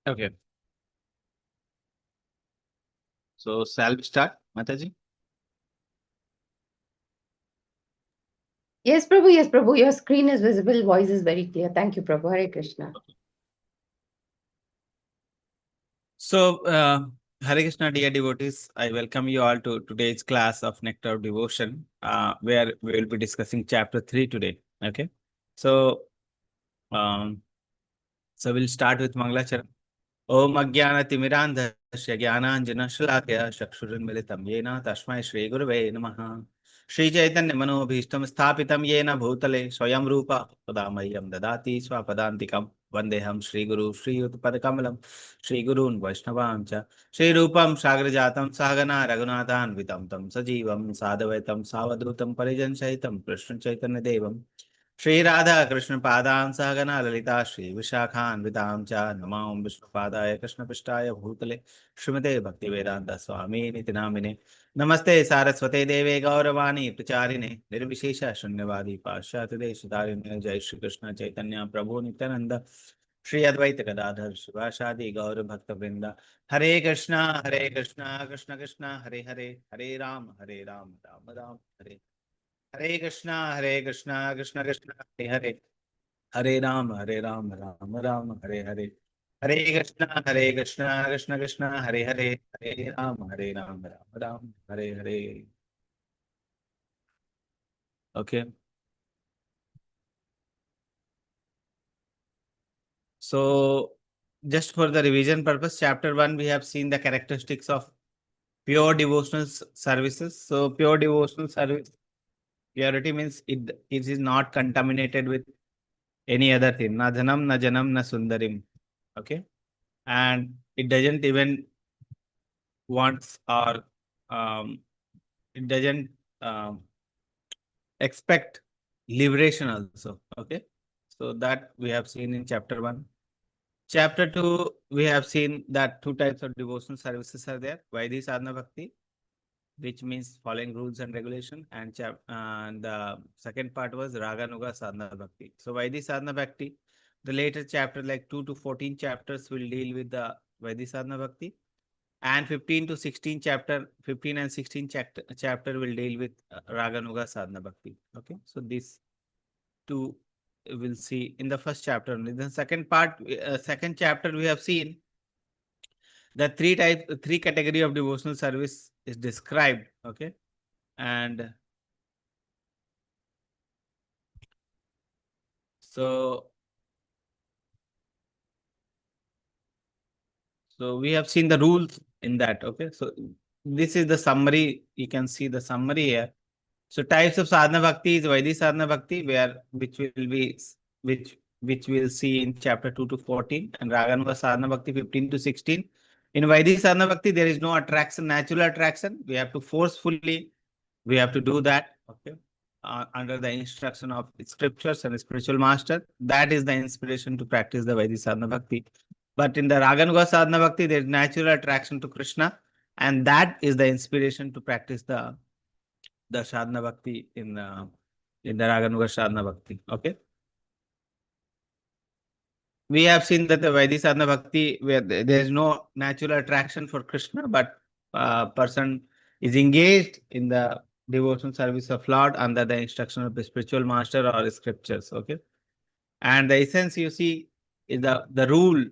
Okay. So, shall we start, Mataji? Yes, Prabhu. Yes, Prabhu. Your screen is visible. Voice is very clear. Thank you, Prabhu. Hare Krishna. So, Hare Krishna, dear devotees, I welcome you all to today's class of Nectar of Devotion, where we will be discussing chapter 3 today. Okay. So, um, we'll start with Mangalacharan. Om Ajnanatimirandhasya Jnananjanashalakaya Chakshurunmilitam Yena Tasmai Shri Gurave Namaha. Shri Chaitanya Manobhishtam Sthapitam Yena Bhutale Swayam Rupa Padamayam Dadati Swapadantikam Vandeham Shri Guru Shri Utpadakamalam Shri Gurun Vaishnavam Cha Shri Rupam Sagrajatam Sahagana Raghunathan Vitam Tam Sajivam Sadavaitam Savadutam Parijan Saitam Krishna Chaitanya Devam Shri Radha Krishna Padam Sahagana Lalita Shri Vishakhan Vidam Cha Namam Vishnu Padaya Krishna Pishtaya Bhutale Srimate Bhakti Vedanta Swami Nitinamine Namaste Saraswate Deve Gauravani Pracharine Nirvishesha Shunyavadi Pashyatade Shudarine Jai Shri Krishna Chaitanya Prabhu Nityananda Shri Advaita Gadadhar Shivashadi Gaura Bhakta Vrinda Hare Krishna Krishna Krishna Hare Hare Hare Ram Ram Ram Hare Hare Krishna Krishna Krishna Hare Hare Hare Ram Ram Ram Hare Hare Hare Krishna Krishna Krishna Hare Hare Hare Ram Ram Hare Hare. Okay. So, just for the revision purpose, chapter 1, we have seen the characteristics of pure devotional services. So, pure devotional service, purity means it is not contaminated with any other thing. Na dhanam, na janam, na sundarim. Okay. And it doesn't even wants or it doesn't um, expect liberation also. Okay. So that we have seen in chapter 1. Chapter 2, we have seen that two types of devotional services are there. Vaidhi sadhana bhakti, which means following rules and regulation. And the second part was Raganuga sadhana bhakti. So Vaidhi sadhana bhakti, the later chapter like 2 to 14 chapters will deal with the Vaidhi sadhana bhakti. And 15 to 16 chapter, 15 and 16 chapter will deal with Raganuga sadhana bhakti. Okay. So these two we'll see in the first chapter. In the second part, second chapter, we have seen the three category of devotional service is described. Okay. And so we have seen the rules in that. Okay. So this is the summary. You can see the summary here. So types of sadhana bhakti is Vaidhi sadhana bhakti, which we'll see in chapter 2 to 14, and Raganuga sadhana bhakti 15 to 16. In Vaidhi sadhana bhakti, there is no attraction, natural attraction. We have to forcefully, we have to do that. Okay. Under the instruction of scriptures and spiritual master. That is the inspiration to practice the Vaidhi sadhana bhakti. But in the Raganuga sadhana bhakti, there is natural attraction to Krishna, and that is the inspiration to practice the sadhana bhakti in the Raganuga sadhana bhakti. Okay. We have seen that the Vaidhi sadhana bhakti, where there is no natural attraction for Krishna, but person is engaged in the devotional service of Lord under the instruction of the spiritual master or scriptures. Okay. And the essence you see is the rule.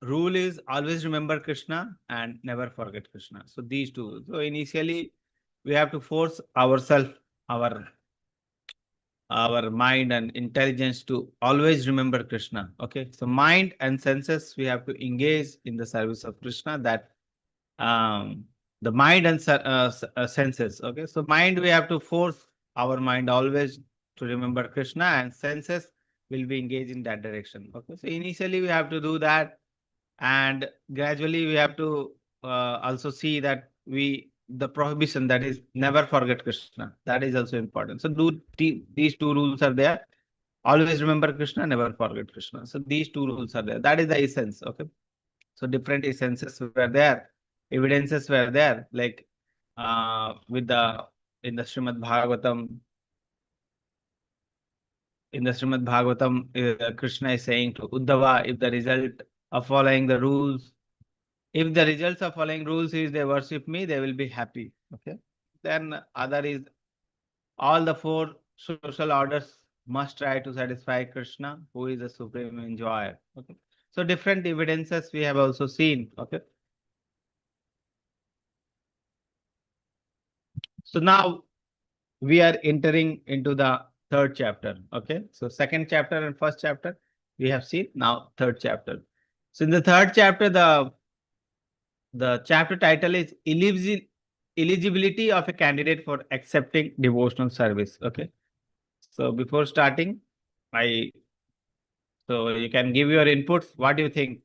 Rule is always remember Krishna and never forget Krishna. So these two. So initially we have to force ourselves, our mind and intelligence to always remember Krishna. Okay. So mind and senses, we have to engage in the service of Krishna, that the mind and senses. Okay. So mind, we have to force our mind always to remember Krishna, and senses will be engaged in that direction. Okay. So initially we have to do that, and gradually we have to also see that the prohibition, that is never forget Krishna, that is also important. So these two rules are there. Always remember Krishna, never forget Krishna. So these two rules are there. That is the essence. Okay. So different essences were there, evidences were there, like in the Srimad Bhagavatam. In the Srimad Bhagavatam, Krishna is saying to Uddhava, if the result of following the rules. If the results of following rules is they worship me, they will be happy. Okay. Then other is all the four social orders must try to satisfy Krishna, who is the supreme enjoyer. Okay. So different evidences we have also seen. Okay. So now we are entering into the third chapter. Okay. So second chapter and first chapter we have seen. Now third chapter. So in the third chapter, the chapter title is eligibility of a candidate for accepting devotional service. Okay. So before starting, I so you can give your inputs. What do you think?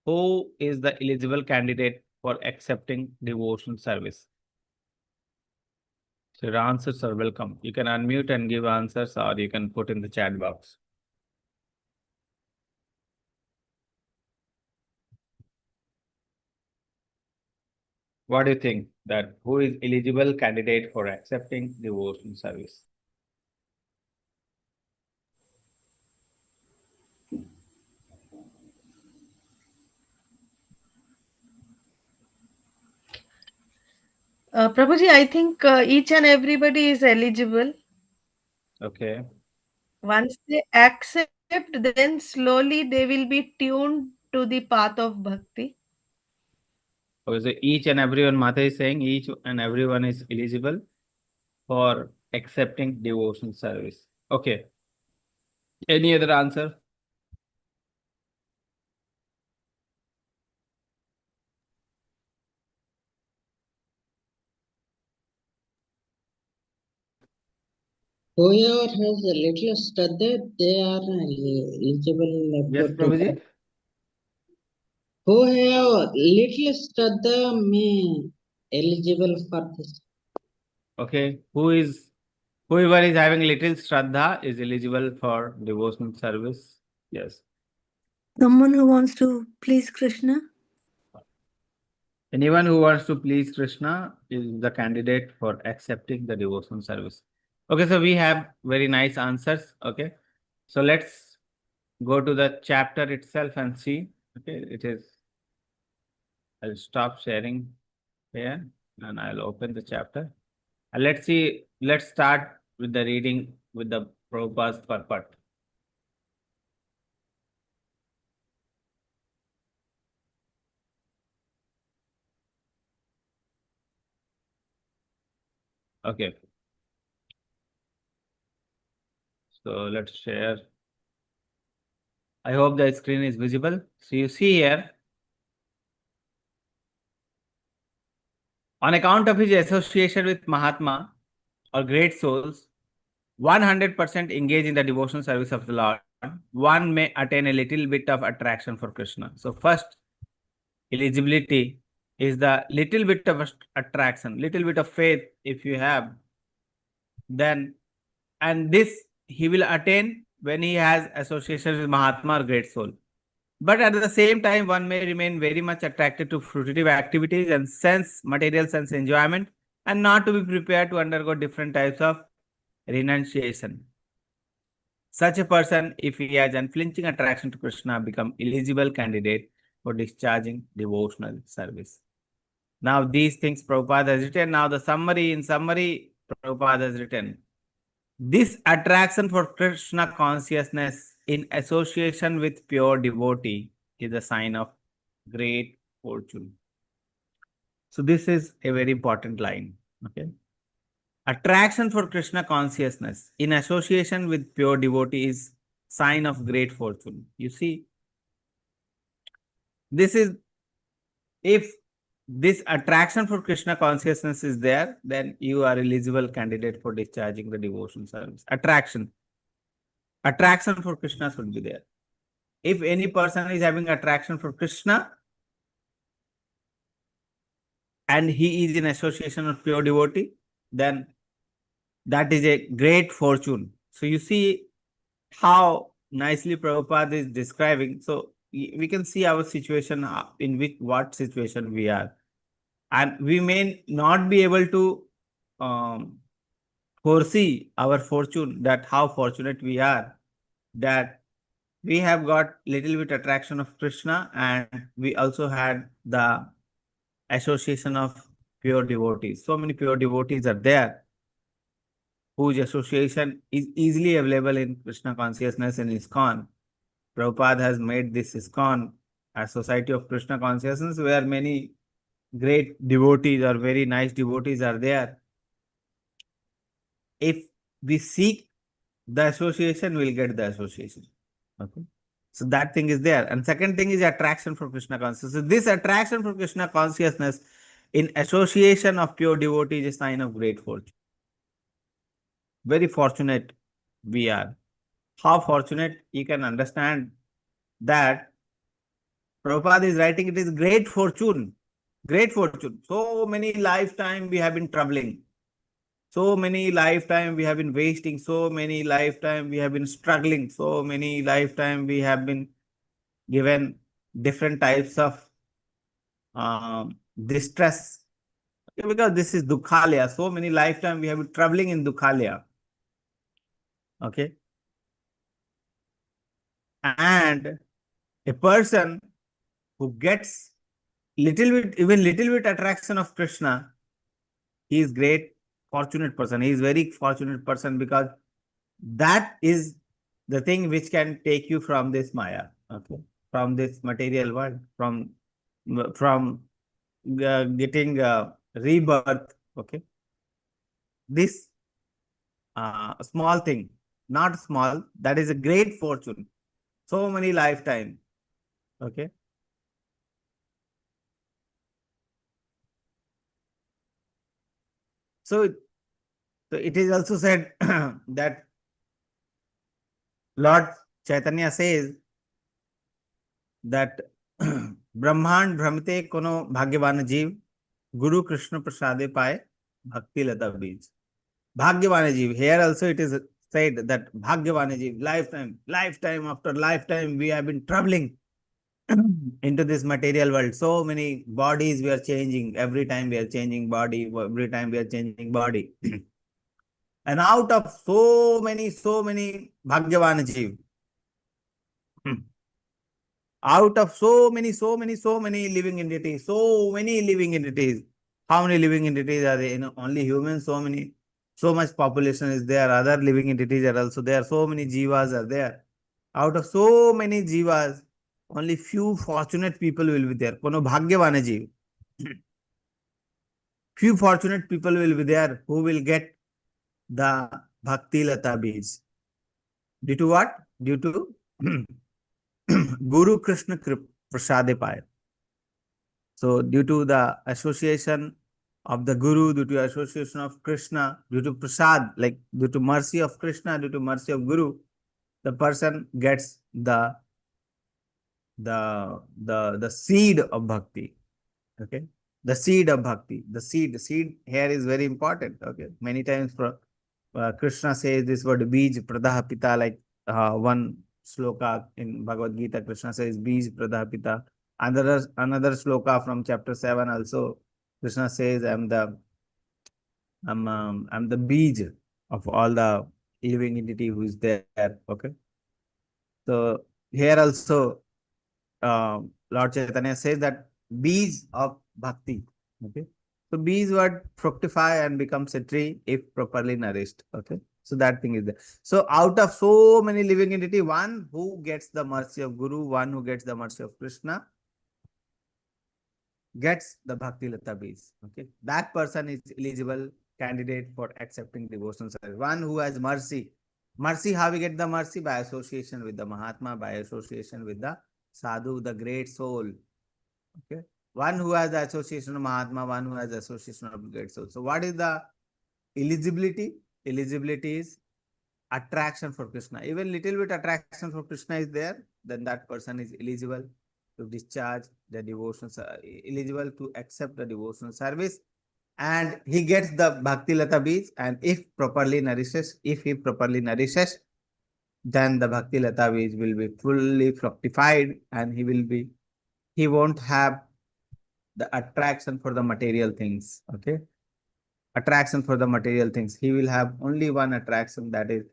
Who is the eligible candidate for accepting devotional service? So your answers are welcome. You can unmute and give answers, or you can put in the chat box. What do you think that who is eligible candidate for accepting devotional service? Prabhuji, I think each and everybody is eligible. Okay. Once they accept, then slowly they will be tuned to the path of bhakti. Okay, so each and everyone, Mata is saying each and everyone is eligible for accepting devotional service. Okay. Any other answer? Whoever has a little study, they are eligible Yes, for Prabhuji. who have little study may eligible for this. Okay. Whoever is having little Shraddha is eligible for devotional service. Yes. Someone who wants to please Krishna. Anyone who wants to please Krishna is the candidate for accepting the devotional service. Okay, so we have very nice answers. Okay. So let's go to the chapter itself and see. Okay, it is. I'll stop sharing here and I'll open the chapter. And let's see, let's start with the reading with the Prabhupada's purport. Okay. So let's share. I hope the screen is visible. So you see here, on account of his association with Mahatma or great souls, 100% engage in the devotional service of the Lord, one may attain a little bit of attraction for Krishna. So first eligibility is the little bit of attraction, little bit of faith if you have, then, and this he will attain when he has association with Mahatma or great soul. But at the same time, one may remain very much attracted to fruitive activities and material sense enjoyment, and not to be prepared to undergo different types of renunciation. Such a person, if he has unflinching attraction to Krishna, become eligible candidate for discharging devotional service. Now these things Prabhupada has written. Now the summary, in summary, Prabhupada has written, this attraction for Krishna consciousness in association with pure devotee is a sign of great fortune. So this is a very important line. Okay. Attraction for Krishna consciousness in association with pure devotee is sign of great fortune. You see, this is, if this attraction for Krishna consciousness is there, then you are eligible candidate for discharging the devotion service. Attraction for Krishna should be there. If any person is having attraction for Krishna and he is in association with pure devotee, then that is a great fortune. So you see how nicely Prabhupada is describing. So we can see our situation, in what situation we are. And we may not be able to foresee our fortune, that how fortunate we are, that we have got little bit attraction of Krishna, and we also had the association of pure devotees. So many pure devotees are there whose association is easily available in Krishna consciousness in ISKCON. Prabhupada has made this ISKCON a society of Krishna consciousness where many great devotees or very nice devotees are there. If we seek the association, we'll get the association. Okay. So that thing is there. And second thing is attraction for Krishna consciousness. So this attraction for Krishna consciousness in association of pure devotees is a sign of great fortune. Very fortunate we are. How fortunate you can understand that Prabhupada is writing, it is great fortune. Great fortune. So many lifetime we have been troubling. So many lifetime we have been wasting. So many lifetime we have been struggling. So many lifetime we have been given different types of distress. Because this is Dukhalaya. So many lifetime we have been traveling in Dukhalaya. Okay. And a person who gets little bit, even little bit attraction of Krishna, he is great, fortunate person. He is very fortunate person because that is the thing which can take you from this Maya, okay, from this material world, from getting rebirth, okay. This small thing, not small, that is a great fortune. So many lifetime, okay. So it is also said that Lord Chaitanya says that Brahman Brahmate Kono Bhagyavan Jeev Guru Krishna Prasade Paye Bhakti Lata Bij. Bhagyavan Jeev. Here also it is said that Bhagyavan Jeev, lifetime after lifetime, we have been traveling into this material world. So many bodies we are changing. Every time we are changing body, every time we are changing body. And out of so many Bhagyavan Jeev, out of so many living entities, how many living entities are there? You know, only humans, so much population is there. Other living entities are also there. So many jivas are there. Out of so many jivas, only few fortunate people will be there. Kono bhagyavana jiv. Few fortunate people will be there who will get the bhakti lata bij. Due to what? Due to Guru Krishna Prasade Paya. So due to the association of the Guru, due to association of Krishna, due to Prasad, like due to mercy of Krishna, due to mercy of Guru, the person gets the seed of bhakti. Okay. The seed of bhakti. The seed here is very important. Okay. Many times Krishna says this word bij pradaha pita, like one sloka in Bhagavad Gita, Krishna says bij pradaha pita. Another sloka from chapter 7 also, Krishna says, I'm the bij of all the living entity who is there. Okay. So here also Lord Chaitanya says that bees of bhakti. Okay. So bees would fructify and becomes a tree if properly nourished. Okay. So that thing is there. So out of so many living entity, one who gets the mercy of Guru, one who gets the mercy of Krishna, gets the bhakti lata bees. Okay. That person is eligible candidate for accepting devotional service. One who has mercy. Mercy, how we get the mercy? By association with the Mahatma, by association with the Sadhu, the great soul. Okay. One who has the association of Mahatma, one who has the association of great soul. So what is the eligibility? Eligibility is attraction for Krishna. Even little bit attraction for Krishna is there, then that person is eligible to discharge the devotional, eligible to accept the devotional service, and he gets the bhakti lata beej. And if he properly nourishes, then the bhakti lata beej will be fully fructified, and he won't have the attraction for the material things. Okay. Attraction for the material things. He will have only one attraction, that is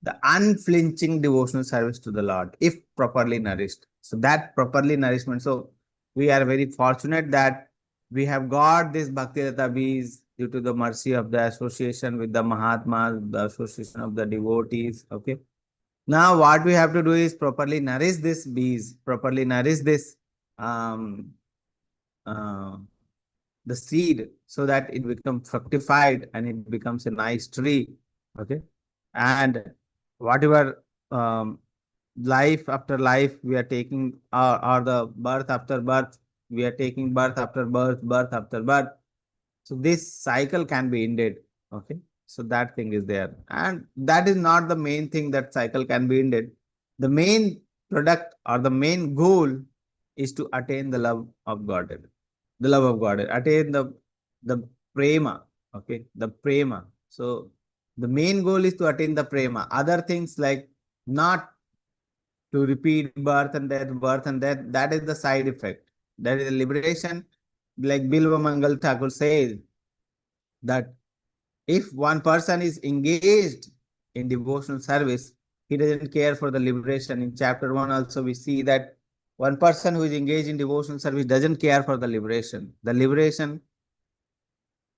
the unflinching devotional service to the Lord, if properly nourished. So that properly nourishment. So we are very fortunate that we have got this Bhakti Rata bees due to the mercy of the association with the Mahatmas, the association of the devotees. Okay. Now what we have to do is properly nourish this bees, properly nourish this um, uh, the seed so that it becomes fructified and it becomes a nice tree. Okay. And whatever life after life we are taking, or the birth after birth, we are taking birth after birth, birth after birth. So this cycle can be ended. Okay. So that thing is there. And that is not the main thing that cycle can be ended. The main product or the main goal is to attain the love of God. The love of God. Attain the prema. Okay. The prema. So the main goal is to attain the prema. Other things like not to repeat birth and death, that is the side effect. That is the liberation. Like Bilva Mangal Thakur says, that if one person is engaged in devotional service, he doesn't care for the liberation. In chapter 1 also we see that one person who is engaged in devotional service doesn't care for the liberation. The liberation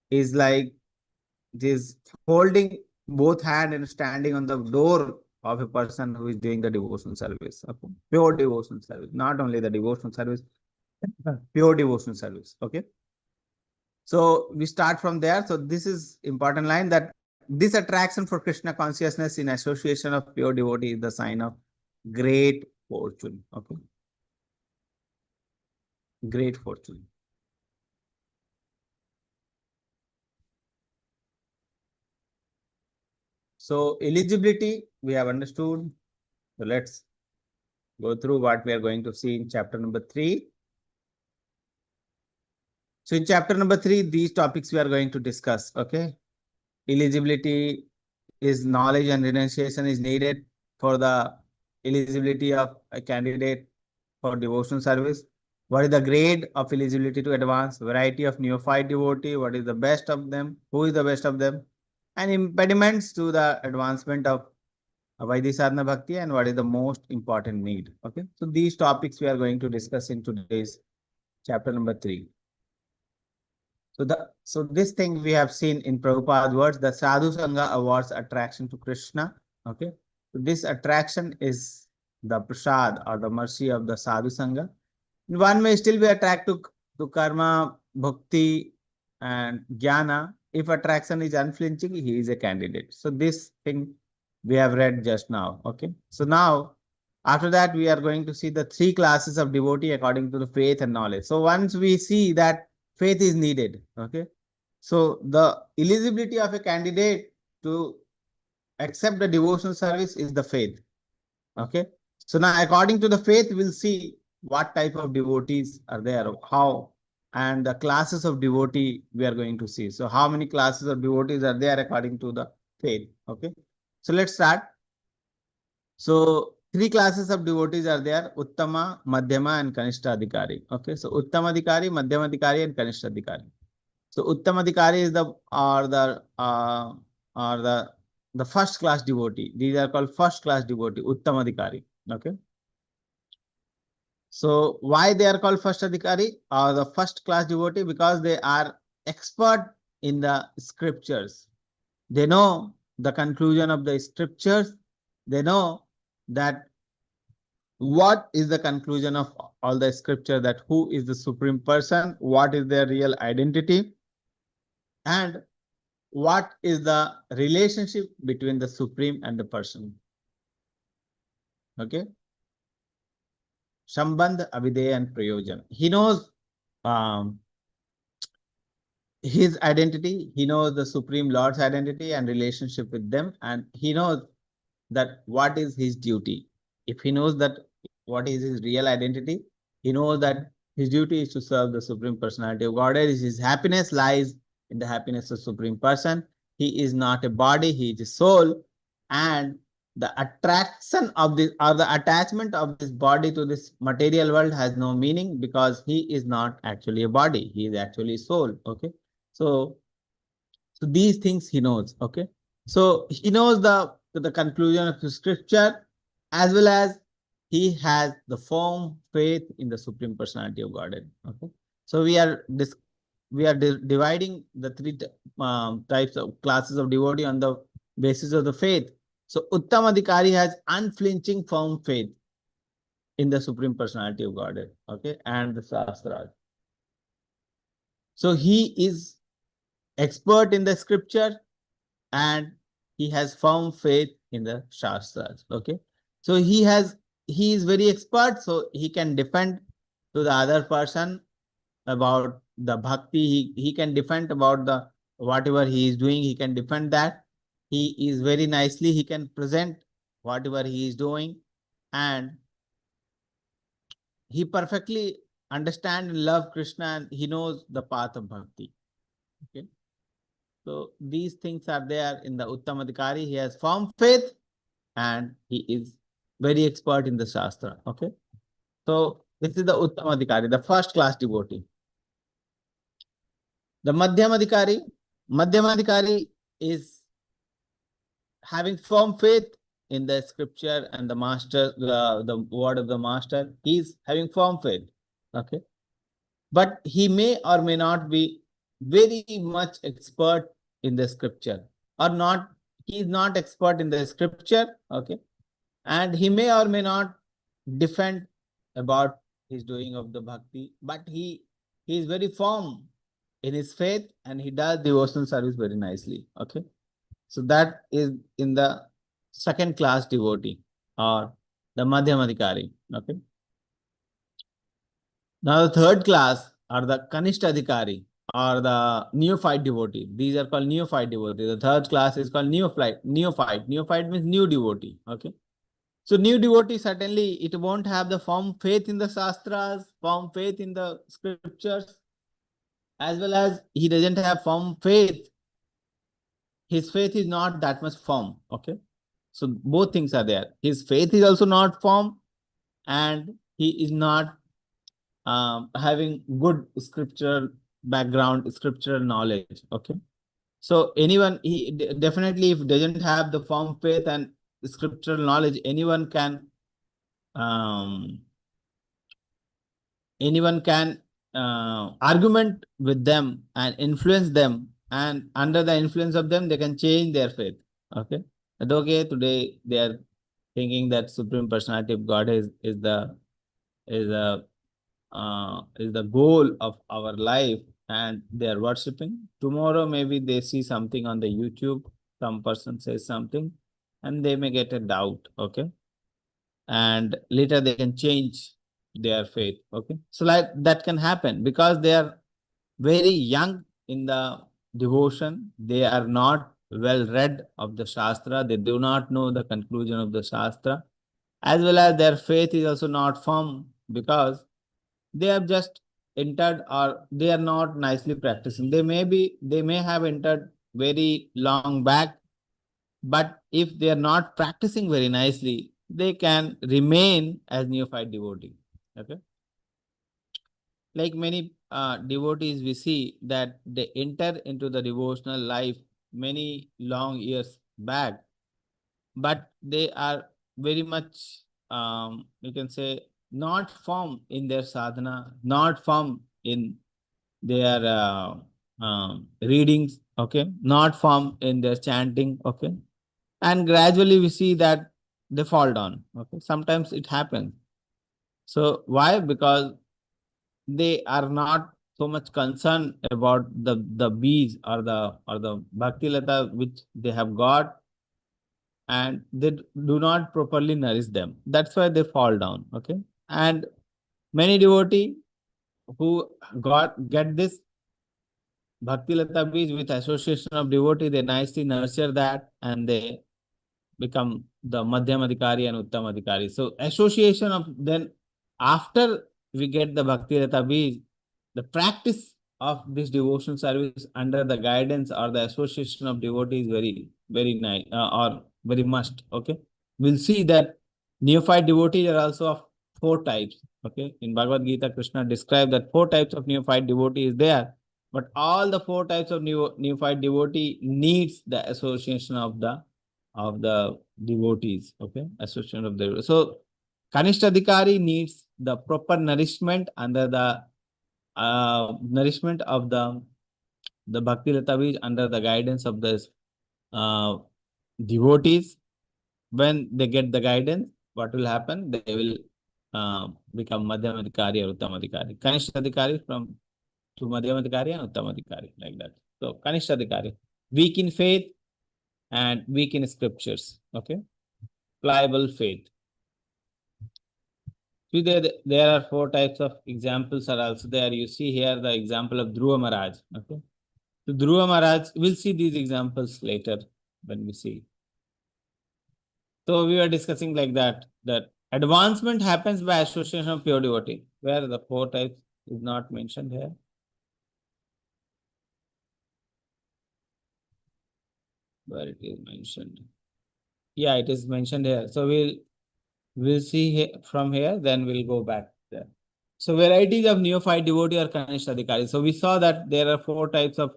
is like this holding both hand and standing on the door of a person who is doing the devotional service. Okay? Pure devotional service, not only the devotional service, pure devotional service. Okay. So we start from there. So this is important line, that this attraction for Krishna consciousness in association of pure devotee is the sign of great fortune. Okay. Great fortune. So eligibility we have understood. So let's go through what we are going to see in chapter number 3. So in chapter number 3, these topics we are going to discuss. Okay. Eligibility is knowledge and renunciation is needed for the eligibility of a candidate for devotional service. What is the grade of eligibility to advance? Variety of neophyte devotee. What is the best of them? Who is the best of them? And impediments to the advancement of Vaidhi Sadhana Bhakti, and what is the most important need. Okay. So these topics we are going to discuss in today's chapter number 3. So this thing we have seen in Prabhupada's words, the Sadhu Sangha awards attraction to Krishna. Okay. So this attraction is the prasad or the mercy of the Sadhu Sangha. One may still be attracted to karma, bhakti, and jnana. If attraction is unflinching, he is a candidate. So this thing we have read just now. Okay. So now, after that, we are going to see the 3 classes of devotee according to the faith and knowledge. So once we see that faith is needed. Okay. So the eligibility of a candidate to accept the devotional service is the faith. Okay. So now according to the faith, we'll see what type of devotees are there, how, and the classes of devotee we are going to see. So how many classes of devotees are there according to the faith. Okay. So let's start. So 3 classes of devotees are there: Uttama, Madhyama, and Kanishta Adhikari. Okay. So Uttama Adhikari, Madhyama Adhikari, and Kanishta Adhikari. So Uttama Adhikari is the first class devotee. These are called first class devotee, Uttama Adhikari. Okay. So why they are called first adhikari or the first class devotee? Because they are expert in the scriptures. They know the conclusion of the scriptures. They know that what is the conclusion of all the scripture, that who is the supreme person, what is their real identity, and what is the relationship between the supreme and the person. Okay. Shambandh, Avideya, and Prayojan. He knows his identity, he knows the Supreme Lord's identity and relationship with them, and he knows that what is his duty. If he knows that what is his real identity, he knows that his duty is to serve the Supreme Personality of Godhead. His happiness lies in the happiness of Supreme Person. He is not a body, he is a soul, and the attraction of this or the attachment of this body to this material world has no meaning, because he is not actually a body, he is actually soul. So these things he knows. Okay. So he knows the to the conclusion of the scripture, as well as he has the firm faith in the Supreme Personality of Godhead. Okay, so we are dividing the three types of classes of devotee on the basis of the faith. So Uttam Adhikari has unflinching firm faith in the Supreme Personality of Godhead, okay, and the Shastras. So he is expert in the scripture and he has firm faith in the Shastras, okay. So he is very expert, so he can defend to the other person about the bhakti. He can defend about the whatever he is doing, he can defend that. He is very nicely, he can present whatever he is doing, and he perfectly understand and love Krishna, and he knows the path of bhakti. Okay. So these things are there in the Uttam Adhikari. He has firm faith and he is very expert in the Shastra. Okay. So this is the Uttam Adhikari, the first class devotee. The Madhyam Adhikari is having firm faith in the scripture and the master, the word of the master. He is having firm faith. Okay. But he may or may not be very much expert in the scripture, or not. He is not expert in the scripture. Okay. And he may or may not defend about his doing of the bhakti, but he is very firm in his faith and he does devotional service very nicely. Okay. So that is in the second class devotee or the Madhyam Adhikari. Okay. Now the third class are the Kanishta Adhikari or the neophyte devotee. These are called neophyte devotee. The third class is called neophyte. Neophyte means new devotee. Okay. So new devotee, certainly it won't have the firm faith in the Shastras, firm faith in the scriptures, as well as he doesn't have firm faith. His faith is not that much firm. Okay. So both things are there. His faith is also not firm and he is not having good scriptural background, scriptural knowledge. Okay. So anyone, he definitely, if doesn't have the firm faith and scriptural knowledge, anyone can argument with them and influence them, and under the influence of them they can change their faith. Okay. But okay, today they are thinking that Supreme Personality of God is the goal of our life and they are worshipping. Tomorrow maybe they see something on the YouTube, some person says something and they may get a doubt. Okay. And later they can change their faith. Okay. So like that can happen because they are very young in the devotion. They are not well read of the Shastra. They do not know the conclusion of the Shastra, as well as their faith is also not firm because they have just entered or they are not nicely practicing. They may have entered very long back, but if they are not practicing very nicely, they can remain as neophyte devotee. Okay. Like many devotees, we see that they enter into the devotional life many long years back, but they are very much, you can say, not firm in their sadhana, not firm in their readings, okay, not firm in their chanting, okay, and gradually we see that they fall down. Okay, sometimes it happens. So why? Because they are not so much concerned about the bees or the bhakti lata which they have got, and they do not properly nourish them. That's why they fall down. Okay. And many devotee who get this bhakti lata bees with association of devotee, they nicely nurture that and they become the Madhyam Adhikari and Uttam Adhikari. So association of then after we get the Bhakti Rata Beej, the practice of this devotional service under the guidance or the association of devotees is very, very nice or very must. Okay. We'll see that neophyte devotees are also of 4 types. Okay. In Bhagavad Gita, Krishna described that 4 types of neophyte devotee is there. But all the 4 types of neophyte devotee needs the association of the of the devotees. Okay, association of the so Kanishta Adhikari needs the proper nourishment under the nourishment of the Bhakti Lata under the guidance of the uh, devotees. When they get the guidance, what will happen? They will become Madhyamadhikari or Uttamadhikari. Kanishta Adhikari from to Madhyamadhikari and Uttamadhikari, like that. So Kanishta Adhikari, weak in faith and weak in scriptures. Okay, pliable faith. See, there are four types of examples are also there. You see here the example of Dhruva Maharaj. Okay, so Dhruva Maharaj, we'll see these examples later when we see. So we were discussing like that advancement happens by association of pure devotee, where the four types is not mentioned here. Where it is mentioned. Yeah, it is mentioned here. So we'll see here, from here, then we'll go back there. So varieties of neophyte devotee or Kanishta Adhikari. So we saw that there are four types of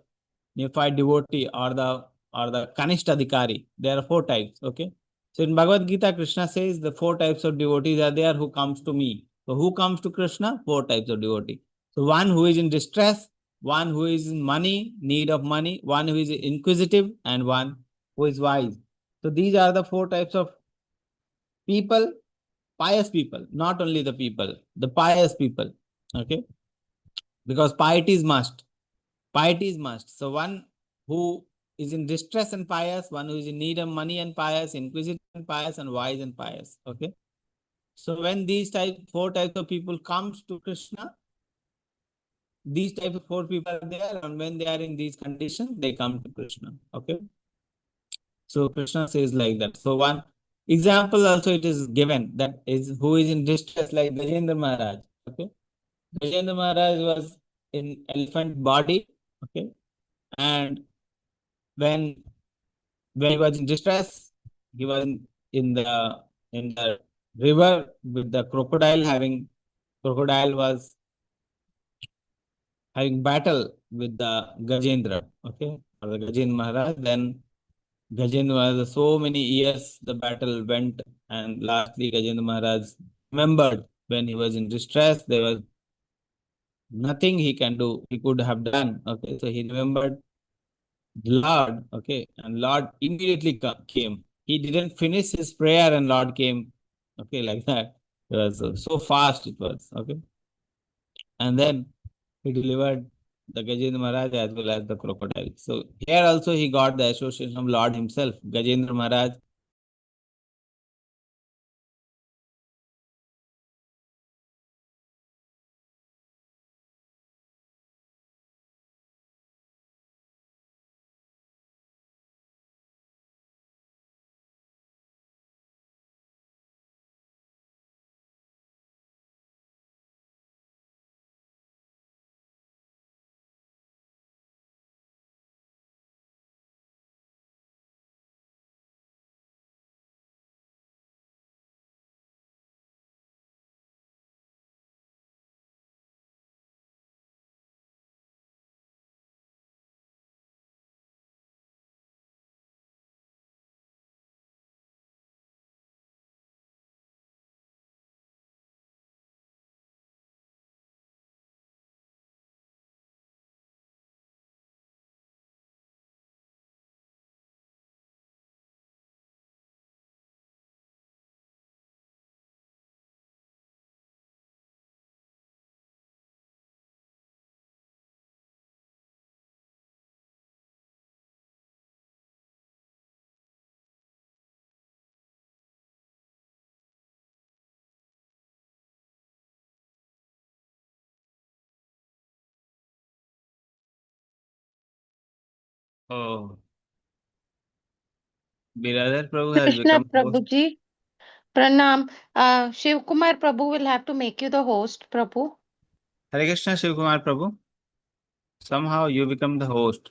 neophyte devotee or the Kanishta Adhikari. There are four types. Okay. So in Bhagavad Gita, Krishna says the four types of devotees are there who comes to me. So who comes to Krishna? Four types of devotee. So one who is in distress, one who is in money, need of money, one who is inquisitive, and one who is wise. So these are the four types of people, pious people, not only the people, the pious people. Okay. Because piety is must. Piety is must. So one who is in distress and pious, one who is in need of money and pious, inquisitive and pious, and wise and pious. Okay. So when these four types of people comes to Krishna, these type of four people are there, and when they are in these conditions, they come to Krishna. Okay. So Krishna says like that. So one example also it is given that is who is in distress, like Gajendra Maharaj. Okay. Gajendra Maharaj was in elephant body. Okay. And when he was in distress, he was in the river with the crocodile crocodile was having battle with the Gajendra, okay, or the Gajendra Maharaj. Then Gajendra was so many years the battle went, and lastly Gajendra Maharaj remembered when he was in distress, there was nothing he can do, he could have done. Okay, so he remembered Lord, okay, and Lord immediately came. He didn't finish his prayer and Lord came, okay, like that. It was so fast it was, okay. And then he delivered the Gajendra Maharaj as well as the crocodile. So here also he got the association of Lord himself, Gajendra Maharaj. Oh, Biradar Prabhu has Krishna become host. Prabhuji, Pranam. Shiv Kumar Prabhu will have to make you the host, Prabhu. Hare Krishna Shiv Kumar Prabhu. Somehow you become the host.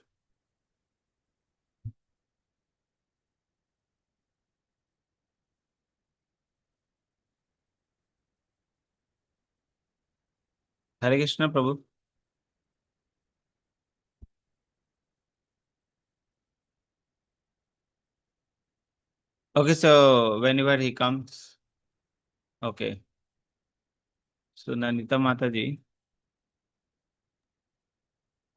Hare Krishna Prabhu. Okay, so whenever he comes, okay. So Nanita Mataji.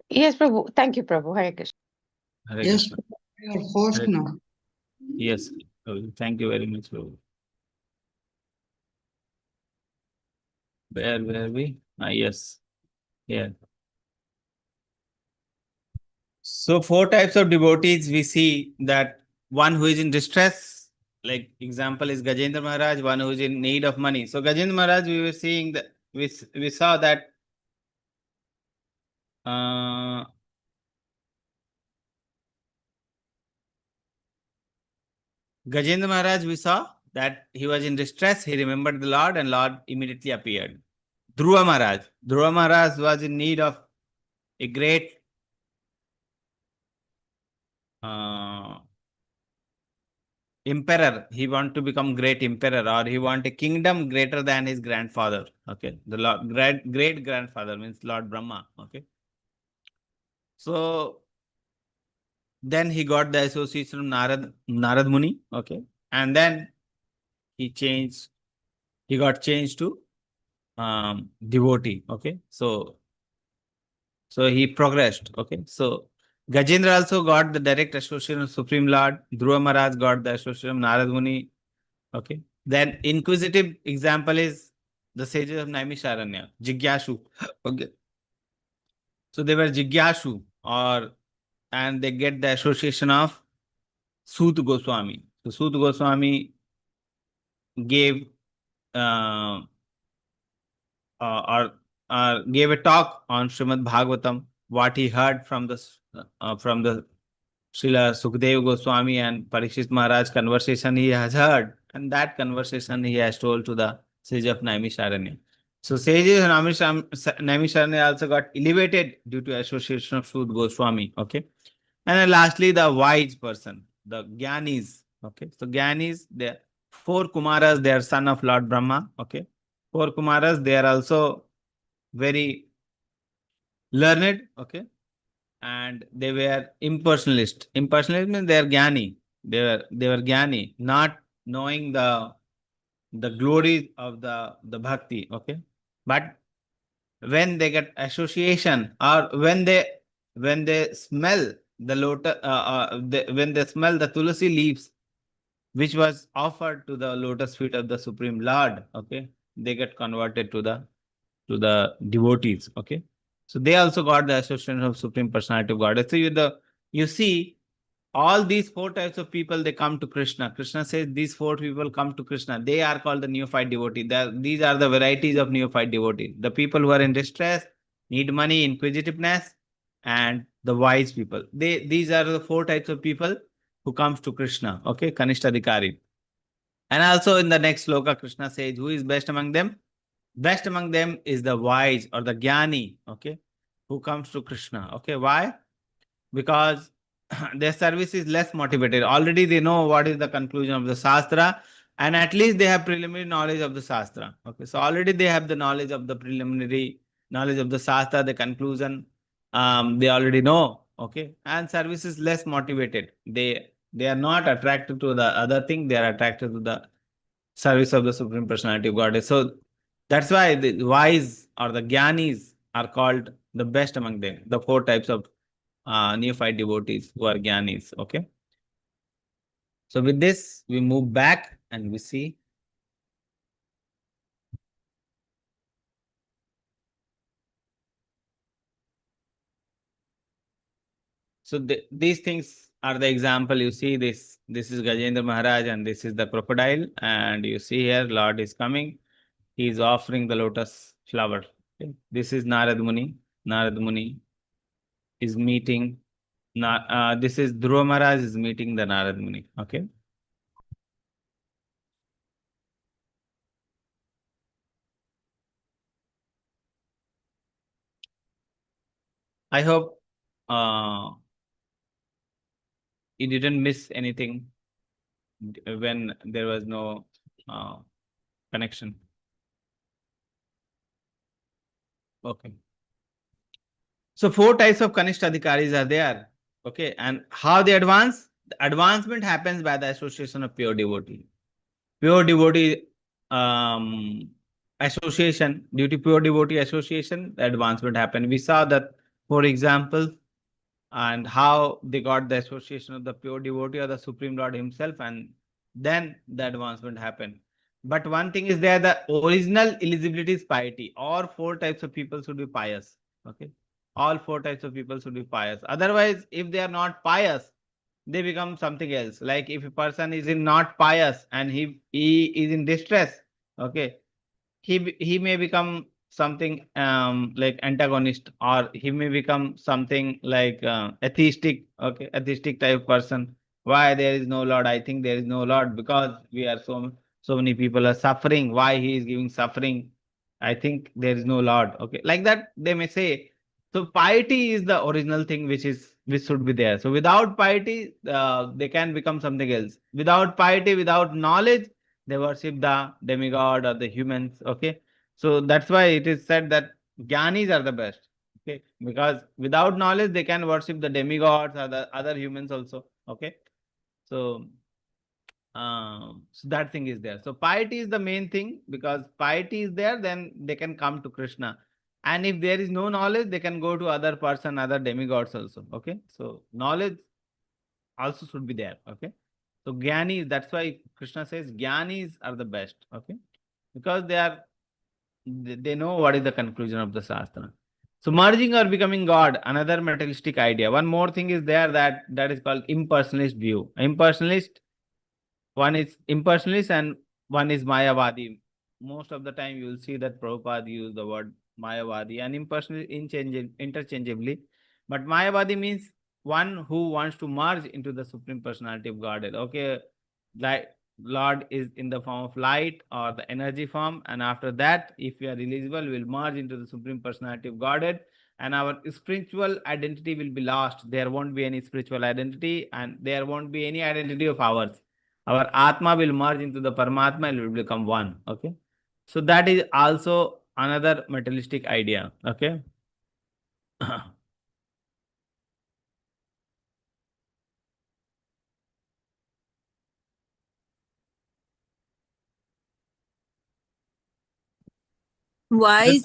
Yes, Prabhu. Thank you, Prabhu. Hare Krishna. Hare Yes, Krishna. your host Hare- now. Yes. Thank you very much, Prabhu. Where were we? Yes. Yeah. So 4 types of devotees we see, that one who is in distress, like example is Gajendra Maharaj, one who is in need of money. So Gajendra Maharaj, we were seeing that we saw that Gajendra Maharaj, we saw that he was in distress, he remembered the Lord and Lord immediately appeared. Dhruva Maharaj was in need of a great emperor. He want to become great emperor, or he want a kingdom greater than his grandfather. Okay, the Lord, great grandfather means Lord Brahma. Okay, so then he got the association of Narad Muni. Okay, and then he changed. He got changed to devotee. Okay, so he progressed. Okay, so Gajendra also got the direct association of Supreme Lord. Dhruva Maharaj got the association of Narad Muni. Okay. Then inquisitive example is the sages of Naimisharanya, Jigyashu. Okay. So they were Jigyashu, and they get the association of Sut Goswami. So Sut Goswami gave uh, gave a talk on Srimad Bhagavatam, what he heard from the Srila Sukdev Goswami and Parikshit Maharaj conversation he has heard, and that conversation he has told to the sage of Naimisharanya. So sages of Naimisharanya also got elevated due to association of Sud Goswami. Okay, and then lastly the wise person, the Gyanis. Okay, so Gyanis, they 4 Kumaras, they are son of Lord Brahma. Okay, 4 Kumaras, they are also very learned. Okay, and they were impersonalist. Impersonalist means they are jnani. They were jnani, not knowing the glory of the bhakti. Okay, but when they get association, or when they smell the when they smell the tulasi leaves which was offered to the lotus feet of the Supreme Lord, okay, they get converted to the devotees. Okay, so they also got the association of Supreme Personality of God. So you see all these 4 types of people, they come to Krishna. Krishna says these 4 people come to Krishna. They are called the neophyte devotee. These are the varieties of neophyte devotee. The people who are in distress, need money, inquisitiveness, and the wise people. These are the 4 types of people who comes to Krishna. Okay, Kanishtadhikari. And also in the next sloka, Krishna says, who is best among them? Best among them is the wise or the jnani, okay, who comes to Krishna. Okay, why? Because their service is less motivated. Already they know what is the conclusion of the Shastra, and at least they have preliminary knowledge of the Shastra. Okay, so already they have the knowledge of the preliminary knowledge of the Shastra, the conclusion. They already know. Okay, and service is less motivated. They are not attracted to the other thing. They are attracted to the service of the Supreme Personality of Godhead. So that's why the wise or the jnanis are called the best among them. The 4 types of neophyte devotees who are jnanis. Okay. So with this, we move back and we see. So these things are the example. You see this. This is Gajendra Maharaj and this is the crocodile. And you see here, Lord is coming. He is offering the lotus flower. Okay. This is Narad Muni. Narad Muni is meeting. This is Dhruva Maharaj is meeting the Narad Muni. Okay. I hope you didn't miss anything when there was no connection. Okay. So 4 types of Kanishta Adhikaris are there. Okay. And how they advance? the advancement happens by the association of pure devotee. Pure devotee association, due to pure devotee association, the advancement happened. We saw that, for example, and how they got the association of the pure devotee or the Supreme Lord himself, and then the advancement happened. But one thing is there, the original eligibility is piety. All four types of people should be pious. Okay. All four types of people should be pious. Otherwise, if they are not pious, they become something else. Like if a person is in not pious and he is in distress, okay, he may become something like antagonist, or he may become something like atheistic, okay, atheistic type person. Why there is no Lord? I think there is no Lord because we are so many people are suffering. Why he is giving suffering? I think there is no Lord. Okay, like that they may say. So piety is the original thing which should be there. So without piety, they can become something else. Without piety, without knowledge, they worship the demigod or the humans. Okay, so that's why it is said that jnanis are the best. Okay, because without knowledge they can worship the demigods or the other humans also. Okay, so so that thing is there. So piety is the main thing, because piety is there, then they can come to Krishna. And if there is no knowledge, they can go to other person, other demigods also. Okay, so knowledge also should be there. Okay, so jnanis, that's why Krishna says jnanis are the best. Okay, because they know what is the conclusion of the Shastra. So merging or becoming God, another materialistic idea. One more thing is there, that is called impersonalist view. Impersonalist, one is impersonalist and one is Mayavadi. Most of the time you will see that Prabhupada use the word Mayavadi and impersonalist interchangeably. But Mayavadi means one who wants to merge into the Supreme Personality of Godhead. Okay, like Lord is in the form of light or the energy form, and after that, if we are eligible, we will merge into the Supreme Personality of Godhead, and our spiritual identity will be lost. There won't be any spiritual identity, and there won't be any identity of ours. Our Atma will merge into the Paramatma and will become one. Okay. So that is also another materialistic idea. Okay. Why is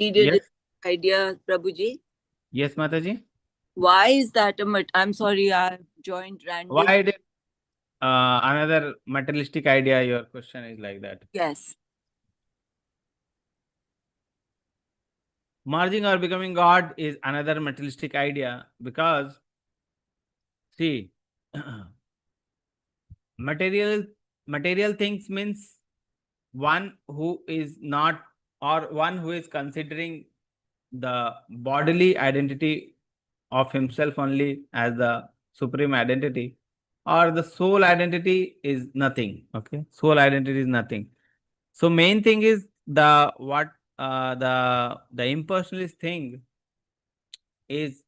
needed Yes. idea, Prabhuji? Yes, Mataji. Why is that I'm sorry, I joined random. Why did another materialistic idea? Your question is like that. Yes. Merging or becoming God is another materialistic idea, because see, material things means one who is not, or one who is considering the bodily identity of himself only as the supreme identity, or the soul identity is nothing. Okay, soul identity is nothing. So main thing is the what the impersonalist thing is,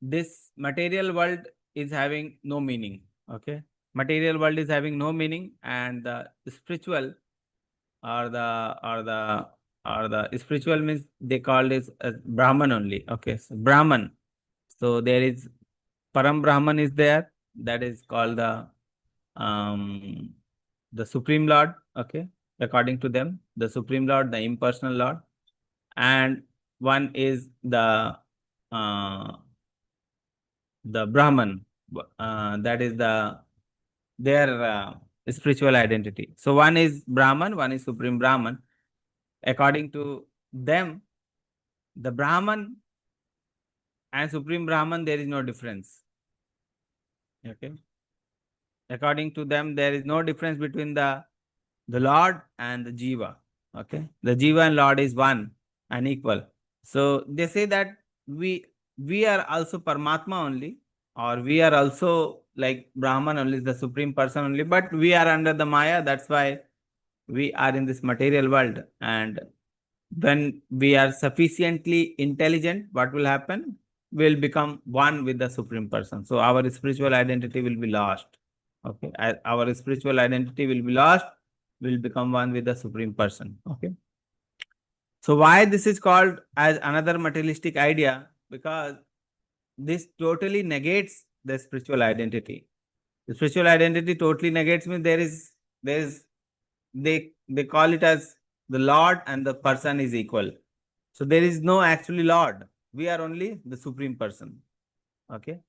this material world is having no meaning. Okay, material world is having no meaning, and the spiritual, or the spiritual means they call this as Brahman only. Okay, so Brahman. So there is Param Brahman is there, that is called the Supreme Lord. Okay, according to them, the Supreme Lord, the impersonal Lord, and one is the Brahman, that is their spiritual identity. So one is Brahman, one is Supreme Brahman. According to them, the Brahman and Supreme Brahman, there is no difference. Okay. According to them, there is no difference between the Lord and the Jiva. Okay. The Jiva and Lord is one and equal. So they say that we are also Paramatma only, or we are also like Brahman only, the Supreme Person only, but we are under the Maya. That's why we are in this material world. And when we are sufficiently intelligent, what will happen? We'll become one with the Supreme Person. So our spiritual identity will be lost. Okay, our spiritual identity will be lost. We'll become one with the Supreme Person. Okay. So why this is called as another materialistic idea? Because this totally negates the spiritual identity. The spiritual identity totally negates means they call it as the Lord and the person is equal. So there is no actually Lord. We are only the supreme person. Okay.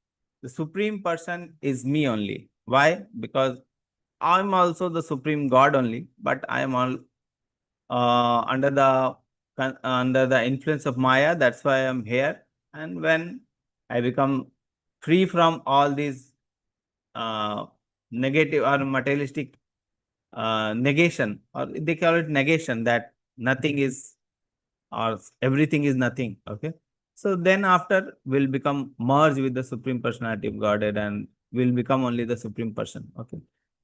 The supreme person is me only. Why? Because I'm also the supreme God only, but I am all under the influence of Maya. That's why I'm here. And when I become free from all these negative or materialistic negation, or they call it negation, that nothing is or everything is nothing. Okay. So then after we'll become merged with the Supreme Personality of Godhead and will become only the Supreme Person. Okay.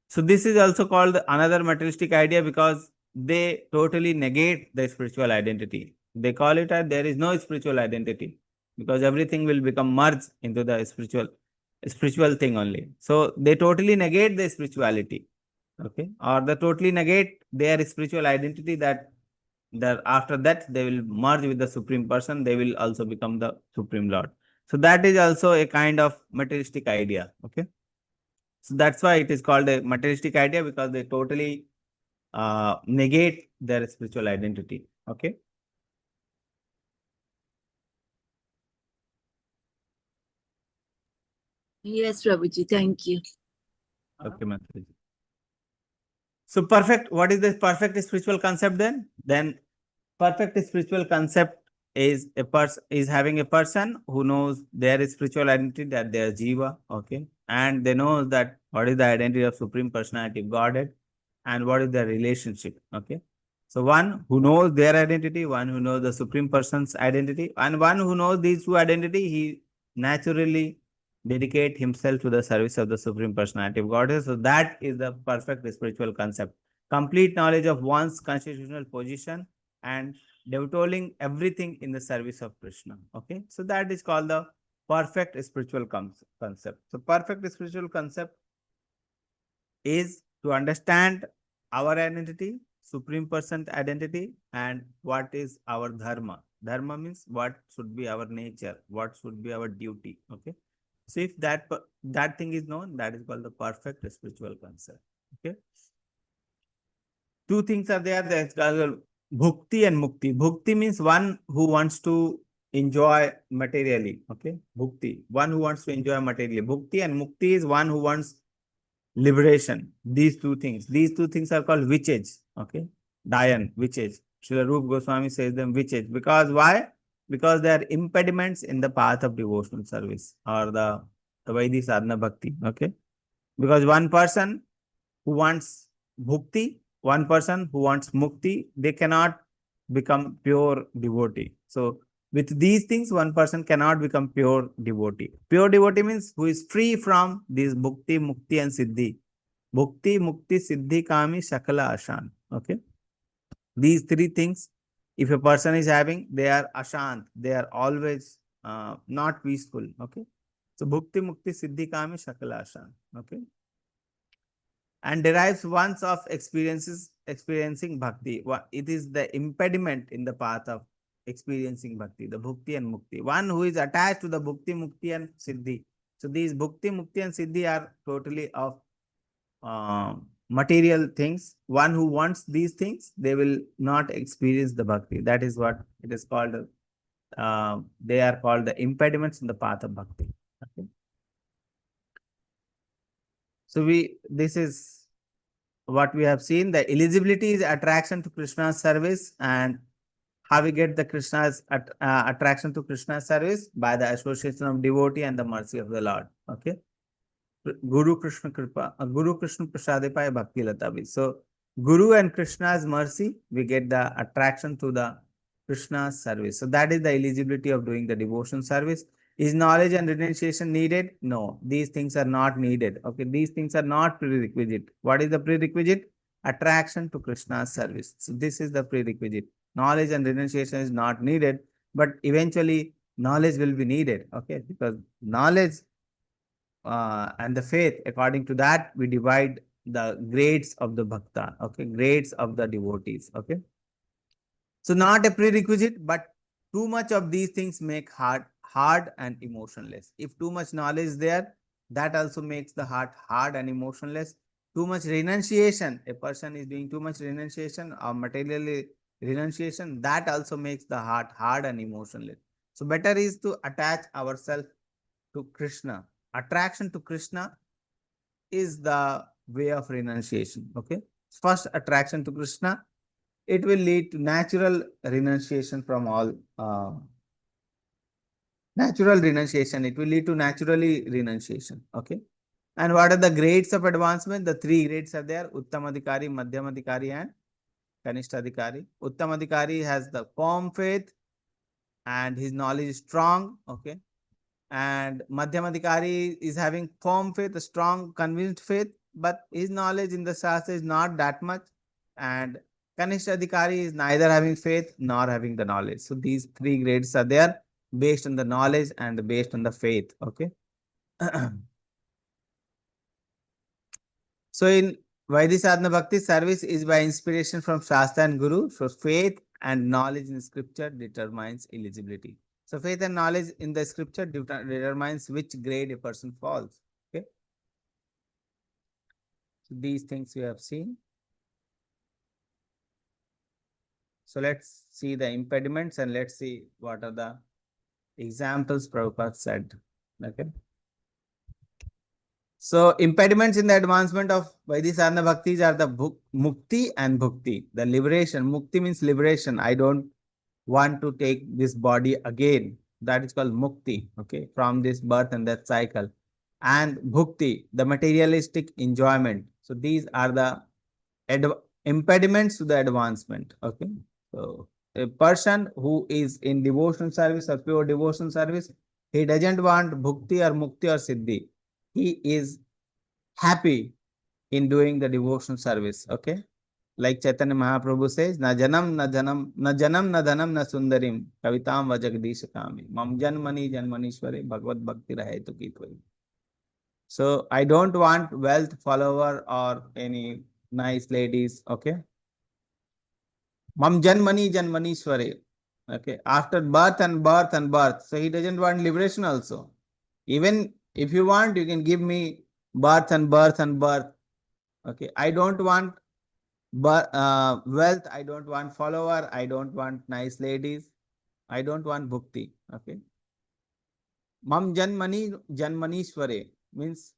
So this is also called another materialistic idea because they totally negate the spiritual identity. They call it as there is no spiritual identity because everything will become merged into the spiritual thing only. So they totally negate the spirituality. Okay. Or they totally negate their spiritual identity, that after that they will merge with the supreme person, they will also become the supreme lord. So that is also a kind of materialistic idea. Okay. So that's why it is called a materialistic idea, because they totally negate their spiritual identity. Okay. Yes, Prabhuji, thank you. Okay, Mataji. So perfect, what is the perfect spiritual concept then? Then perfect spiritual concept is a person is having a person who knows their spiritual identity, that they are jiva. Okay. And they know that what is the identity of Supreme Personality of Godhead and what is their relationship. Okay. So one who knows their identity, one who knows the Supreme Person's identity, and one who knows these two identity, he naturally dedicate himself to the service of the Supreme Personality of Godhead. So that is the perfect spiritual concept. Complete knowledge of one's constitutional position and devoting everything in the service of Krishna. Okay. So that is called the perfect spiritual concept. So perfect spiritual concept is to understand our identity, Supreme Person identity, and what is our dharma. Dharma means what should be our nature, what should be our duty. Okay. So if that thing is known, that is called the perfect spiritual concept. Okay. Two things are there. That's called bhukti and mukti. Bhukti means one who wants to enjoy materially. Okay. Bhukti, one who wants to enjoy materially. Bhukti and mukti is one who wants liberation. These two things are called witches. Okay. Dayan, witches. Srila Rupa Goswami says them witches. Because why? Because they are impediments in the path of devotional service or the Vaidhi sadhana bhakti. Okay. Because one person who wants bhukti, one person who wants mukti, they cannot become pure devotee. So with these things, one person cannot become pure devotee. Pure devotee means who is free from these bhukti, mukti and siddhi. Bhukti, mukti, siddhi, kami, shakala, ashan. Okay. These three things, if a person is having, they are ashant. They are always not peaceful. Okay. So bhukti, mukti, siddhi, kami, shakala, ashan. Okay. And derives once of experiencing bhakti. It is the impediment in the path of experiencing bhakti, the bhukti and mukti. One who is attached to the bhukti, mukti and siddhi. So these bhukti, mukti and siddhi are totally of material things. One who wants these things, they will not experience the bhakti. That is what it is called. They are called the impediments in the path of bhakti. Okay. So this is what we have seen. The eligibility is attraction to Krishna's service, and how we get the Krishna's attraction to Krishna's service? By the association of devotee and the mercy of the Lord. Okay. Guru Krishna Kripa, Guru Krishna Prasadepaya Bhakti Latavi. So Guru and Krishna's mercy, we get the attraction to the Krishna's service. So that is the eligibility of doing the devotion service. Is knowledge and renunciation needed? No, these things are not needed. Okay, these things are not prerequisite. What is the prerequisite? Attraction to Krishna's service. So this is the prerequisite. Knowledge and renunciation is not needed, but eventually knowledge will be needed. Okay, because knowledge and the faith, according to that, we divide the grades of the bhakta. Okay, grades of the devotees. Okay, so not a prerequisite, but too much of these things make hard and emotionless. If too much knowledge is there, That also makes the heart hard and emotionless. Too much renunciation, a person is doing too much renunciation or materially renunciation, that also makes the heart hard and emotionless. So better is to attach ourselves to Krishna. Attraction to Krishna is the way of renunciation. Okay. First attraction to Krishna, it will lead to natural renunciation from all natural renunciation. It will lead to naturally renunciation. Okay. And what are the grades of advancement? The three grades are there: Uttamadhikari, Madhyamadhikari, and Kanishtadhikari. Uttamadhikari has the firm faith and his knowledge is strong. Okay. And Madhyamadhikari is having firm faith, a strong, convinced faith, but his knowledge in the Shastra is not that much. And Kanishtadhikari is neither having faith nor having the knowledge. So these three grades are there based on the knowledge and based on the faith. Okay. So in Vaidhi Sadhana Bhakti, service is by inspiration from Shastra and Guru. So faith and knowledge in scripture determines eligibility. So faith and knowledge in the scripture determines which grade a person falls. Okay. So these things we have seen. So let's see the impediments and let's see what are the examples Prabhupada said. Okay. So impediments in the advancement of Vaidhi Sadhana Bhaktis are the mukti and bhukti. The liberation. Mukti means liberation. I don't want to take this body again. That is called mukti. Okay. From this birth and death cycle. And bhukti, the materialistic enjoyment. So these are the impediments to the advancement. Okay. So a person who is in devotional service or pure devotional service, he doesn't want bhukti or mukti or siddhi. He is happy in doing the devotional service. Okay. Like Chaitanya Mahaprabhu says, na janam, na janam, na janam, na dhanam, na sundarim, kavitam va jagdish kami, mam janmani janmanishware, bhagavad bhakti rahe tu kitwai. So I don't want wealth, follower, or any nice ladies. Okay. Mam janmani janmanishware. Okay. After birth and birth and birth. So he doesn't want liberation also. Even if you want, you can give me birth and birth and birth. Okay. I don't want wealth. I don't want follower. I don't want nice ladies. I don't want bhukti. Okay. Mam janmani janmanishware means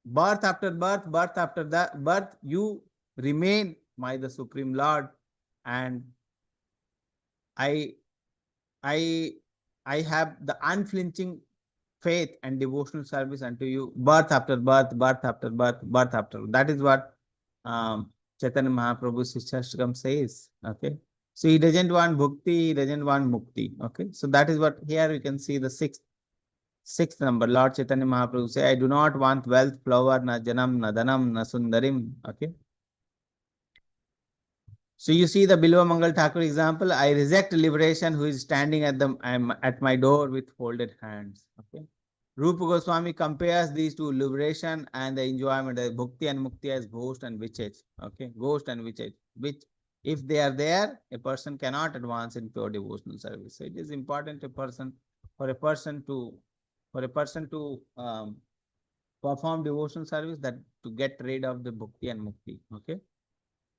birth after birth, birth after that birth, you remain my the Supreme Lord, and I have the unflinching faith and devotional service unto you, birth after birth, birth after birth, birth after. That is what Chaitanya Mahaprabhu Shishashtakam says. Okay. So he doesn't want bhukti, he doesn't want mukti. Okay. So that is what here you can see the sixth number. Lord Chaitanya Mahaprabhu say, I do not want wealth, flower, na janam, na dhanam, na sundarim. Okay. So you see the Bilva Mangal Thakur example. I reject liberation who is standing at my door with folded hands. Okay. Rupa Goswami compares these two, liberation and the enjoyment, the bhukti and mukti, as ghost and witches. Okay, ghost and witches, which if they are there, a person cannot advance in pure devotional service. So it is important for a person to perform devotional service, that to get rid of the bhukti and mukti. Okay.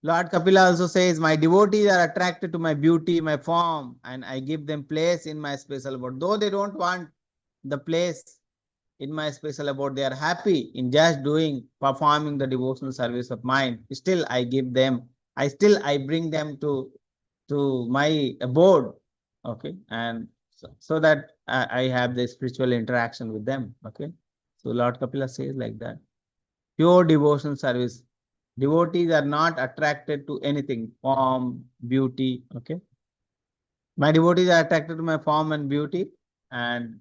Lord Kapila also says, my devotees are attracted to my beauty, my form, and I give them place in my special abode. Though they don't want the place in my special abode, they are happy in just performing the devotional service of mine. Still, I give them, I bring them to my abode. Okay. And so that I have the spiritual interaction with them. Okay. So Lord Kapila says like that. Pure devotional service. Devotees are not attracted to anything, form, beauty. Okay. My devotees are attracted to my form and beauty, and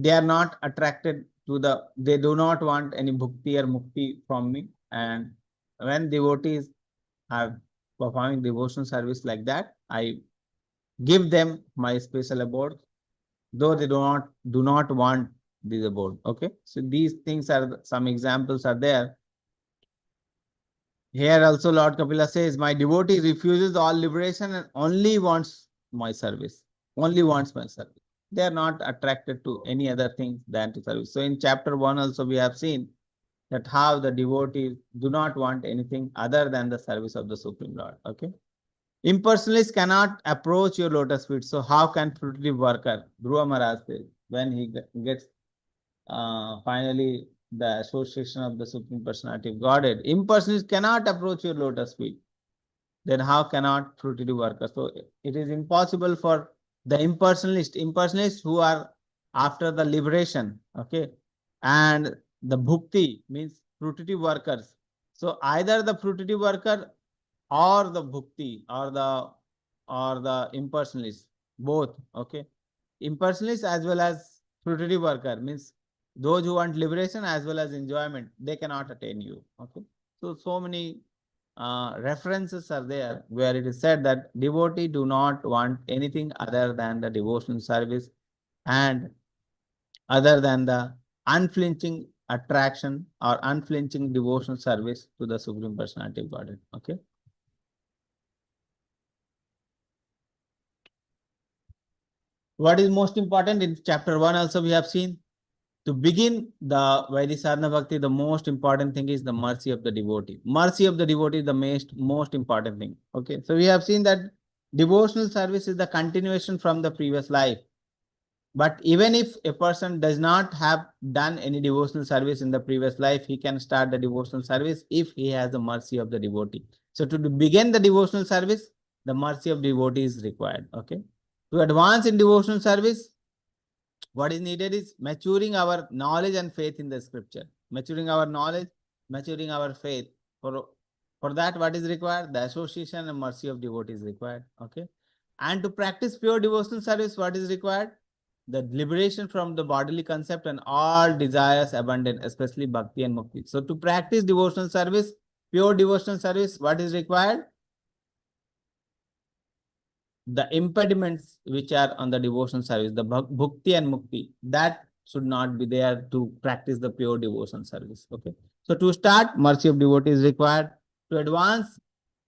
they are not attracted to they do not want any bhukti or mukti from me. And when devotees are performing devotional service like that, I give them my special abode, though they do not want this abode. Okay. So these things are some examples are there. Here also Lord Kapila says, my devotee refuses all liberation and only wants my service. Only wants my service. They are not attracted to any other thing than to service. So in chapter 1 also we have seen that how the devotees do not want anything other than the service of the Supreme Lord. Okay. Impersonalists cannot approach your lotus feet. So how can fruitive worker, Dhruva Maharaj says, when he gets finally the association of the Supreme Personality of Godhead, impersonalists cannot approach your lotus feet. Then how cannot fruitive worker? So it is impossible for the impersonalists who are after the liberation, okay, and the bhukti means fruitive workers. So either the fruitive worker or the bhukti or the impersonalist, both, okay. Impersonalist as well as fruitive worker means those who want liberation as well as enjoyment, they cannot attain you, okay. So many references are there where it is said that devotee do not want anything other than the devotional service and other than the unflinching attraction or unflinching devotional service to the Supreme Personality of Godhead. Okay. What is most important in chapter 1 also we have seen, to begin the Vaidhi Sadhana Bhakti, the most important thing is the mercy of the devotee. Mercy of the devotee is the most important thing. Okay. So we have seen that devotional service is the continuation from the previous life. But even if a person does not have done any devotional service in the previous life, he can start the devotional service if he has the mercy of the devotee. So to begin the devotional service, the mercy of devotee is required. Okay. To advance in devotional service, what is needed is maturing our knowledge and faith in the scripture. Maturing our knowledge, maturing our faith. For that, what is required? The association and mercy of devotee is required. Okay. And to practice pure devotional service, what is required? The liberation from the bodily concept and all desires abandoned, especially bhakti and mukti. So to practice devotional service, pure devotional service, what is required? The impediments which are on the devotional service, the bhakti and mukti, that should not be there to practice the pure devotional service. Okay. So to start, mercy of devotee is required. To advance,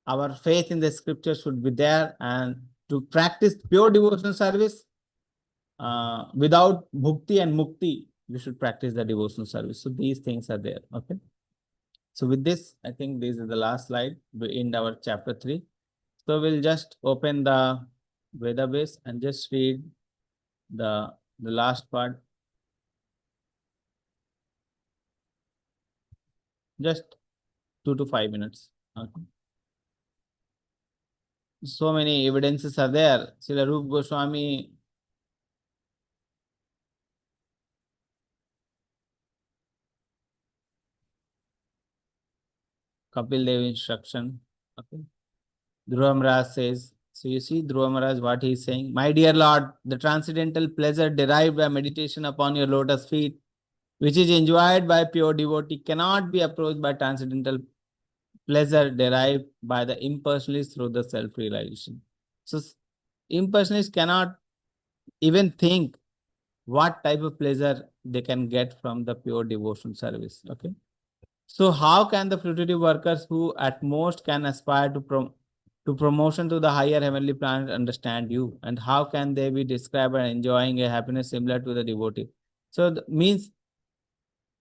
our faith in the scripture should be there, and to practice pure devotional service, without bhakti and mukti, we should practice the devotional service. So these things are there. Okay. So with this, I think this is the last slide. We end our chapter 3. So we'll just open the Veda base and just read the last part. Just 2 to 5 minutes. Okay. So many evidences are there. Srila Rupa Goswami Kapil Dev instruction. Okay. Dhruva Maharaj says, so you see Dhruva Maharaj what he is saying. My dear Lord, the transcendental pleasure derived by meditation upon your lotus feet, which is enjoyed by pure devotee, cannot be approached by transcendental pleasure derived by the impersonalists through the self-realization. So impersonalists cannot even think what type of pleasure they can get from the pure devotional service. Okay. So how can the fruitive workers who at most can aspire to promotion to the higher heavenly planet understand you? And how can they be described and enjoying a happiness similar to the devotee? So means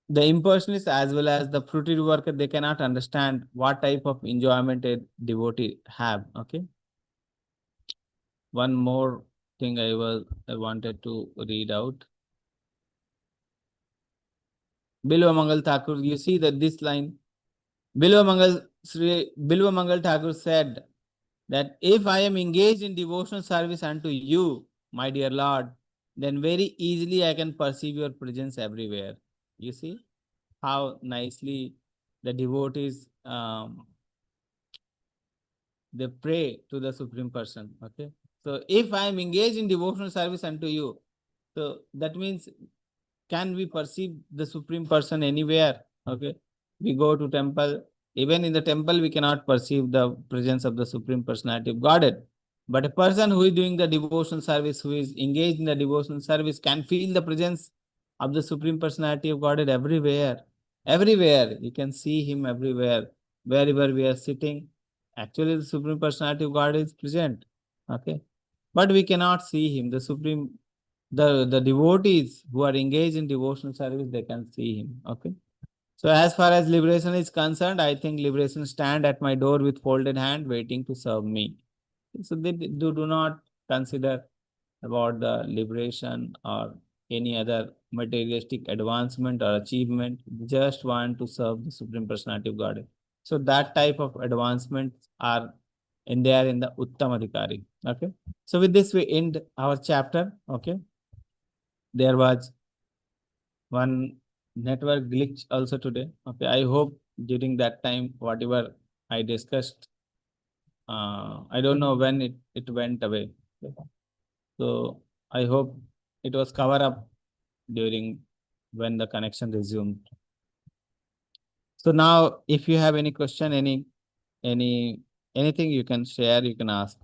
the impersonalists as well as the fruitive worker, they cannot understand what type of enjoyment a devotee have. Okay. One more thing I wanted to read out. Bilwa Mangal Thakur, you see that this line, Bilwa Mangal Thakur said that if I am engaged in devotional service unto you, my dear Lord, then very easily I can perceive your presence everywhere. You see how nicely the devotees they pray to the Supreme Person. Okay. So if I am engaged in devotional service unto you, so that means can we perceive the Supreme Person anywhere? Okay. We go to temple. Even in the temple, we cannot perceive the presence of the Supreme Personality of Godhead. But a person who is doing the devotional service, who is engaged in the devotional service, can feel the presence of the Supreme Personality of Godhead everywhere. Everywhere. You can see him everywhere. Wherever we are sitting, actually the Supreme Personality of God is present. Okay. But we cannot see him. The Supreme the devotees who are engaged in devotional service, they can see him. Okay. So as far as liberation is concerned, I think liberation stand at my door with folded hand waiting to serve me. So they do not consider about the liberation or any other materialistic advancement or achievement, just want to serve the Supreme Personality of Godhead. So that type of advancements are in there in the Uttamadhikari. Okay. So with this, we end our chapter. Okay. There was one network glitch also today. Okay. I hope during that time, whatever I discussed, I don't know when it went away. So I hope it was covered up during when the connection resumed. So now, if you have any question, anything you can share, you can ask.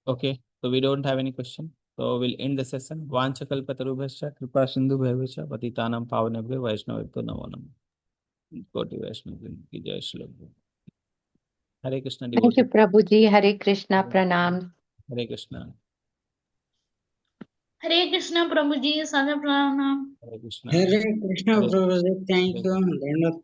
Okay, so we don't have any question. So we'll end the session. Vanchakalpatarubhascha kripa sindhu bhavascha patitanam pavanabhyo vaishnavibhyo namo namo. Koti Vaishnav ki jai Shri Prabhu. Hare Krishna Thank you, devotee. Prabhuji. Hare Krishna. Pranam. Hare Krishna. Hare Krishna Prabhuji, Sada Pranam. Hare Krishna. Hare Krishna Hare Prabhuji, thank you.